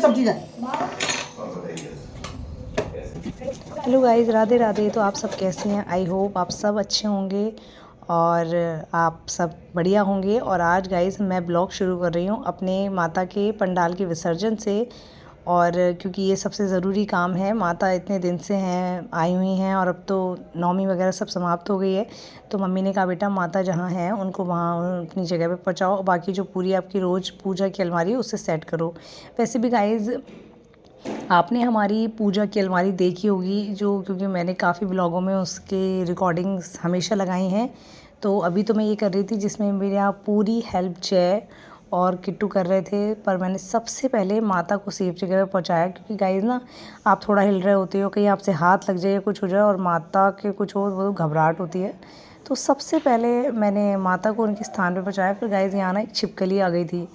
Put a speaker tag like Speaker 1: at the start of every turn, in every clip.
Speaker 1: सब चीज़ है।
Speaker 2: Hello guys, Radhe Radhe. तो आप सब कैसे हैं? आई होप आप सब अच्छे होंगे और आप सब बढ़िया होंगे। और आज गाइस मैं ब्लॉग शुरू कर रही हूँ अपने माता के पंडाल के विसर्जन से। और क्योंकि ये सबसे ज़रूरी काम है, माता इतने दिन से हैं आई हुई हैं और अब तो नौमी वगैरह सब समाप्त हो गई है। तो मम्मी ने कहा बेटा माता जहाँ हैं उनको वहाँ अपनी जगह पे पहुँचाओ और बाकी जो पूरी आपकी रोज़ पूजा की अलमारी है उससे सेट करो। वैसे भी गाइज़ आपने हमारी पूजा की अलमारी देखी होगी, जो क्योंकि मैंने काफ़ी ब्लॉगों में उसके रिकॉर्डिंग्स हमेशा लगाई हैं। तो अभी तो मैं ये कर रही थी जिसमें मेरे यहाँ पूरी हेल्प जय और किट्टू कर रहे थे, पर मैंने सबसे पहले माता को सेफ जगह पे पहुँचाया। क्योंकि गाइस ना, आप थोड़ा हिल रहे होते हो, कहीं आपसे हाथ लग जाए या कुछ हो जाए और माता के कुछ हो, वो घबराहट होती है। तो सबसे पहले मैंने माता को उनके स्थान पे पहुँचाया। फिर गाइस यहाँ ना एक छिपकली आ गई थी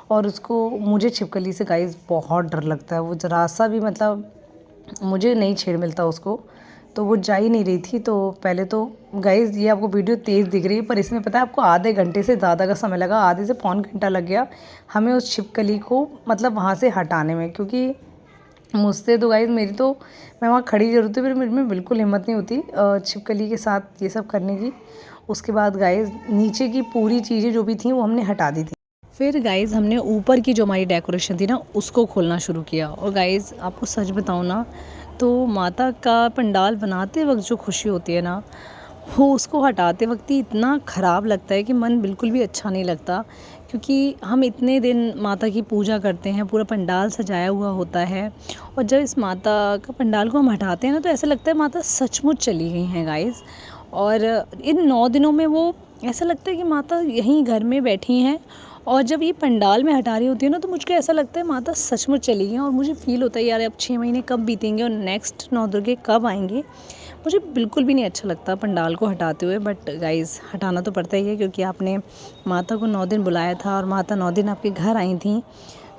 Speaker 2: और उसको, मुझे छिपकली से गाइस बहुत डर लगता है। वो ज़रा सा भी मतलब मुझे नहीं छेड़ मिलता उसको, तो वो जा ही नहीं रही थी। तो पहले तो गाइस ये आपको वीडियो तेज़ दिख रही है, पर इसमें पता है आपको आधे घंटे से ज़्यादा का समय लगा, आधे से पौन घंटा लग गया हमें उस छिपकली को मतलब वहाँ से हटाने में। क्योंकि मुझसे तो गाइस मेरी तो, मैं वहाँ खड़ी ज़रूर थी, फिर मेरे में बिल्कुल हिम्मत नहीं होती छिपकली के साथ ये सब करने की। उसके बाद गाइस नीचे की पूरी चीज़ें जो भी थी वो हमने हटा दी थी। फिर गाइस हमने ऊपर की जो हमारी डेकोरेशन थी ना उसको खोलना शुरू किया। और गाइस आपको सच बताऊँ ना, तो माता का पंडाल बनाते वक्त जो खुशी होती है ना, वो उसको हटाते वक्त ही इतना ख़राब लगता है कि मन बिल्कुल भी अच्छा नहीं लगता। क्योंकि हम इतने दिन माता की पूजा करते हैं, पूरा पंडाल सजाया हुआ होता है, और जब इस माता का पंडाल को हम हटाते हैं ना तो ऐसा लगता है माता सचमुच चली गई हैं गाइस। और इन 9 दिनों में वो ऐसा लगता है कि माता यहीं घर में बैठी हैं। और जब ये पंडाल में हटा रही होती है ना तो मुझको ऐसा लगता है माता सचमुच चली गई। और मुझे फ़ील होता है यार अब 6 महीने कब बीतेंगे और नेक्स्ट 9 दुर्गे कब आएंगे। मुझे बिल्कुल भी नहीं अच्छा लगता पंडाल को हटाते हुए, बट गाइस हटाना तो पड़ता ही है क्योंकि आपने माता को 9 दिन बुलाया था और माता 9 दिन आपके घर आई थी।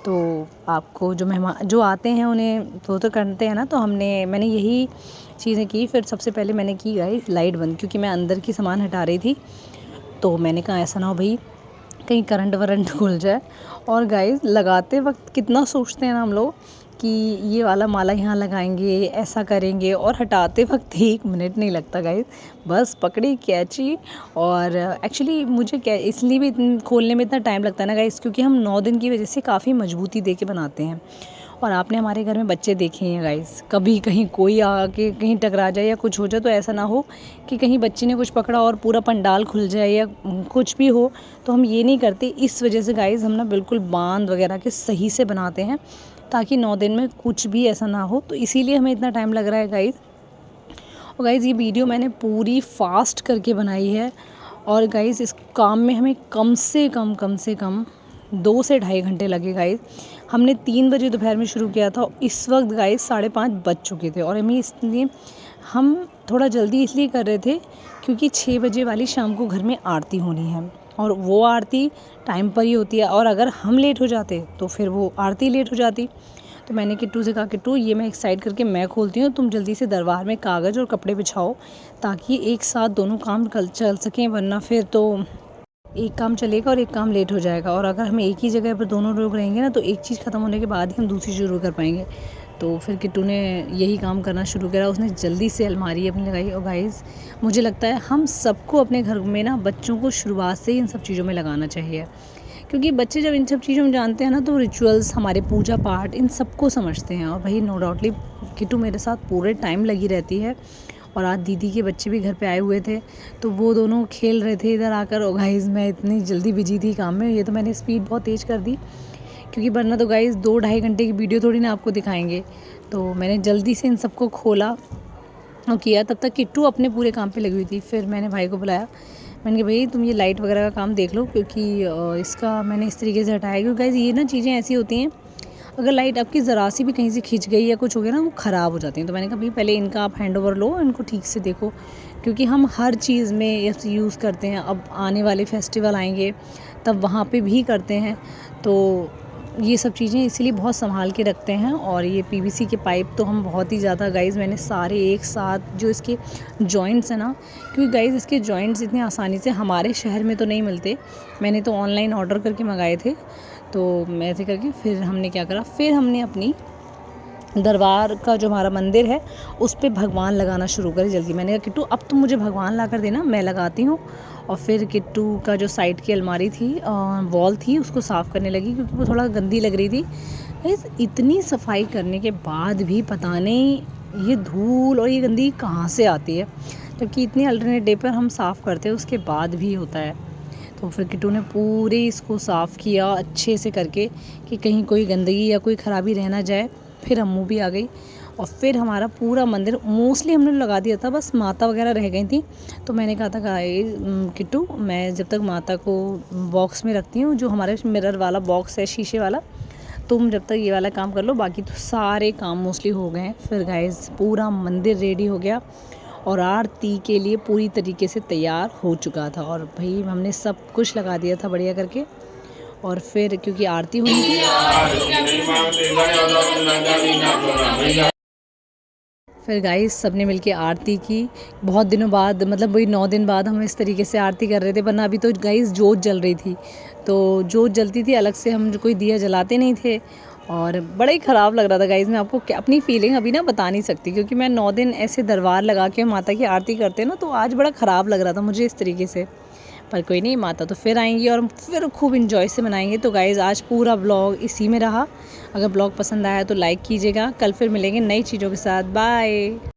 Speaker 2: तो आपको जो मेहमान जो आते हैं उन्हें तो करते हैं ना, तो मैंने यही चीज़ें की। फिर सबसे पहले मैंने की गाइस लाइट बंद, क्योंकि मैं अंदर की सामान हटा रही थी। तो मैंने कहा ऐसा ना हो भाई कहीं करंट वरंट खुल जाए। और गाइस लगाते वक्त कितना सोचते हैं ना हम लोग कि ये वाला माला यहाँ लगाएंगे, ऐसा करेंगे, और हटाते वक्त 1 मिनट नहीं लगता गाइस। बस पकड़ी कैंची। और एक्चुअली मुझे क्या इसलिए भी खोलने में इतना टाइम लगता है ना गाइस, क्योंकि हम 9 दिन की वजह से काफ़ी मजबूती दे के बनाते हैं। और आपने हमारे घर में बच्चे देखे हैं गाइस, कभी कहीं कोई आके कहीं टकरा जाए या कुछ हो जाए तो ऐसा ना हो कि कहीं बच्चे ने कुछ पकड़ा और पूरा पंडाल खुल जाए या कुछ भी हो। तो हम ये नहीं करते। इस वजह से गाइस हम ना बिल्कुल बांध वगैरह के सही से बनाते हैं ताकि 9 दिन में कुछ भी ऐसा ना हो। तो इसीलिए हमें इतना टाइम लग रहा है गाइस। और गाइस ये वीडियो मैंने पूरी फास्ट करके बनाई है। और गाइस इस काम में हमें कम से कम 2 से ढाई घंटे लगे गाइस। हमने 3 बजे दोपहर में शुरू किया था, इस वक्त गाइस 5:30 बज चुके थे। और हम थोड़ा जल्दी इसलिए कर रहे थे क्योंकि 6 बजे वाली शाम को घर में आरती होनी है और वो आरती टाइम पर ही होती है। और अगर हम लेट हो जाते तो फिर वो आरती लेट हो जाती। तो मैंने किट्टू से कहा किट्टू ये मैं एक साइड करके मैं खोलती हूँ, तुम जल्दी से दरबार में कागज़ और कपड़े बिछाओ ताकि एक साथ दोनों काम कल चल सकें, वरना फिर तो एक काम चलेगा और एक काम लेट हो जाएगा। और अगर हम एक ही जगह पर दोनों लोग रहेंगे ना तो एक चीज़ ख़त्म होने के बाद ही हम दूसरी शुरू कर पाएंगे। तो फिर किट्टू ने यही काम करना शुरू करा, उसने जल्दी से अलमारी अपनी लगाई। और गाइस मुझे लगता है हम सबको अपने घर में ना बच्चों को शुरुआत से ही इन सब चीज़ों में लगाना चाहिए। क्योंकि बच्चे जब इन सब चीज़ों में जानते हैं ना तो रिचुअल्स, हमारे पूजा पाठ, इन सबको समझते हैं। और भाई नो डाउटली किट्टू मेरे साथ पूरे टाइम लगी रहती है। और आज दीदी के बच्चे भी घर पे आए हुए थे तो वो दोनों खेल रहे थे इधर आकर। और गाइस मैं इतनी जल्दी बिजी थी काम में, ये तो मैंने स्पीड बहुत तेज़ कर दी क्योंकि वरना तो गाइस 2 ढाई घंटे की वीडियो थोड़ी ना आपको दिखाएंगे। तो मैंने जल्दी से इन सबको खोला और किया। तब तक किट्टू अपने पूरे काम पे लगी हुई थी। फिर मैंने भाई को बुलाया, मैंने कहा भाई तुम ये लाइट वगैरह का काम देख लो, क्योंकि इसका मैंने इस तरीके से हटाया। क्योंकि गाइस ये ना चीज़ें ऐसी होती हैं, अगर लाइट आपकी ज़रा सी भी कहीं से खिंच गई या कुछ हो गया ना वो ख़राब हो जाती हैं। तो मैंने कहा भाई पहले इनका आप हैंड ओवर लो, इनको ठीक से देखो, क्योंकि हम हर चीज़ में यूज़ करते हैं। अब आने वाले फेस्टिवल आएंगे तब वहाँ पे भी करते हैं, तो ये सब चीज़ें इसीलिए बहुत संभाल के रखते हैं। और ये पीवीसी के पाइप तो हम बहुत ही ज़्यादा गाइस, मैंने सारे एक साथ जो इसके जॉइंट्स हैं ना, क्योंकि गाइस इसके जॉइंट्स इतनी आसानी से हमारे शहर में तो नहीं मिलते, मैंने तो ऑनलाइन ऑर्डर करके मंगाए थे। तो मैं ऐसे करके फिर हमने क्या करा, फिर हमने अपनी दरबार का जो हमारा मंदिर है उस पे भगवान लगाना शुरू करे जल्दी। मैंने कहा किट्टू अब तुम मुझे भगवान ला कर देना, मैं लगाती हूँ। और फिर किट्टू का जो साइड की अलमारी थी, वॉल थी, उसको साफ़ करने लगी क्योंकि वो थोड़ा गंदी लग रही थी। इतनी सफाई करने के बाद भी पता नहीं ये धूल और ये गंदगी कहाँ से आती है, जबकि इतनी अल्टरनेट डे पर हम साफ़ करते हैं उसके बाद भी होता है। तो फिर किट्टू ने पूरे इसको साफ़ किया अच्छे से करके कि कहीं कोई गंदगी या कोई ख़राबी रह ना जाए। फिर अम्मू भी आ गई और फिर हमारा पूरा मंदिर मोस्टली हमने लगा दिया था, बस माता वगैरह रह गई थी। तो मैंने कहा था किट्टू मैं जब तक माता को बॉक्स में रखती हूँ, जो हमारे मिरर वाला बॉक्स है शीशे वाला, तुम जब तक ये वाला काम कर लो, बाकी तो सारे काम मोस्टली हो गए हैं। फिर गाइस पूरा मंदिर रेडी हो गया और आरती के लिए पूरी तरीके से तैयार हो चुका था। और भाई हमने सब कुछ लगा दिया था बढ़िया करके। और फिर क्योंकि आरती हुई थी, फिर गाइस सबने मिलके आरती की। बहुत दिनों बाद, मतलब वही 9 दिन बाद हम इस तरीके से आरती कर रहे थे, वरना अभी तो गाइस जोत जल रही थी। तो जोत जलती थी अलग से, हम कोई दिया जलाते नहीं थे और बड़ा ही ख़राब लग रहा था गाइस। मैं आपको अपनी फीलिंग अभी ना बता नहीं सकती, क्योंकि मैं 9 दिन ऐसे दरबार लगा के माता की आरती करते ना, तो आज बड़ा ख़राब लग रहा था मुझे इस तरीके से। पर कोई नहीं, माता तो फिर आएंगी और फिर खूब इंजॉय से मनाएंगे। तो गाइज़ आज पूरा ब्लॉग इसी में रहा। अगर ब्लॉग पसंद आया तो लाइक कीजिएगा। कल फिर मिलेंगे नई चीज़ों के साथ। बाय।